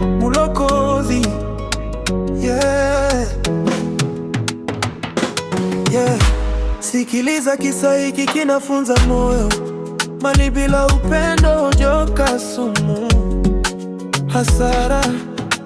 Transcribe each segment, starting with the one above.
Mulokozi. Yeah. Yeah. Sikiliza, kisa hiki kinafunza moyo. Mali bila upendo joka sumu. Hasara,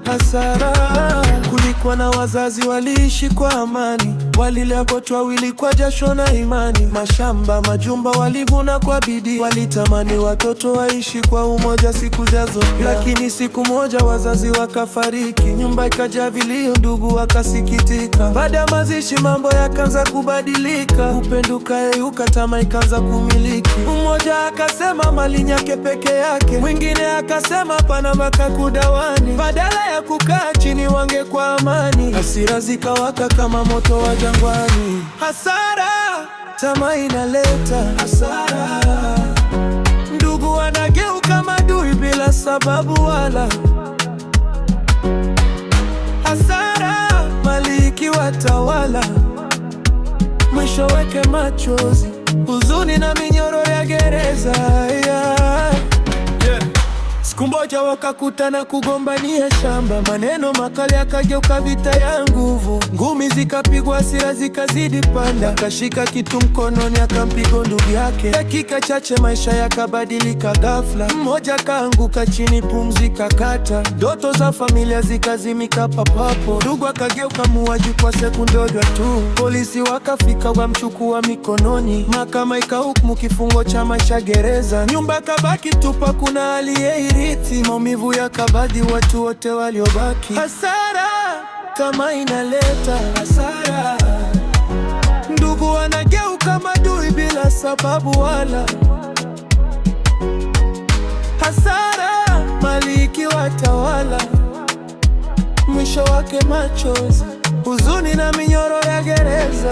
hasara. Kulikuwa na wazazi waliishi kwa amani, walilea watoto wawili kwa jasho na imani. Mashamba, majumba walivuna kwa bidii, walitamani watoto waishi kwa umoja siku zijazo. Lakini siku moja wazazi wakafariki, nyumba ikajaa vilio, ndugu wakasikitika. Baada ya mazishi mambo yakaanza kubadilika, upendo ukayeyuka, tamaa ikaanza kumiliki. Mmoja akasema mali yake peke yake, mwingine akasema pana makakudawani. Badala ya kukaa chini wangekuwa amani, hasira zikawaka kama moto wa jangwani. Hasara, tamaa inaleta hasara. Ndugu wanageuka maadui bila sababu wala hasara. Mali ikiwatawala, mwisho wake machozi, huzuni na minyoro ya gereza. Siku moja wakakutana kugombania shamba, maneno makali yakageuka vita ya nguvu. Ngumi zikapigwa, hasira zikazidi panda, akashika kitu mkononi akampiga ndugu yake. Dakika chache maisha yakabadilika ghafla, mmoja kaanguka chini, pumzi kakata, ndoto za familia zikazimika papapo. Ndugu akageuka muuaji kwa sekunde moja tu. Polisi wakafika wamchukua mikononi, mahakama ikahukumu kifungo cha maisha gereza. Nyumba kabaki tupa, kuna aliyeirithi, maumivu yakabaki watu wote waliobaki. Hasara, tamaa inaleta hasara. Ndugu wanageuka maadui bila sababu wala hasara. Mali ikiwatawala, mwisho wake machozi, huzuni na minyoro ya gereza.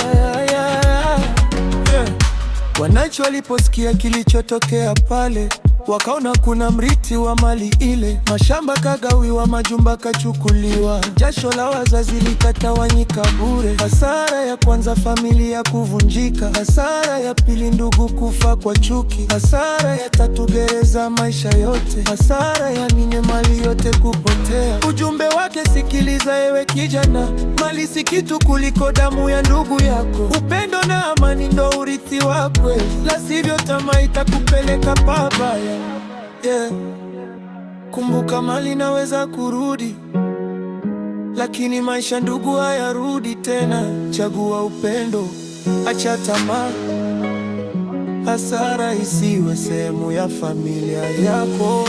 Wananchi waliposikia kilichotokea pale, wakaona kuna mrithi wa mali ile. Mashamba kagawiwa, majumba kachukuliwa, jasho la wazazi likatawanyika bure. Hasara ya kwanza, familia kuvunjika. Hasara ya pili, ndugu kufa kwa chuki. Hasara ya tatu, gereza maisha yote. Hasara ya nne, mali yote kupotea. Ujumbe wake, sikiliza ewe kijana, mali si kitu kuliko damu ya ndugu yako. Upendo na amani ndo urithi wako, la sivyo tamaa itakupeleka pabaya. Yeah. Kumbuka, mali naweza kurudi, lakini maisha ndugu hayarudi tena. Chagua upendo, acha tamaa. Hasara isiwe sehemu ya familia yako.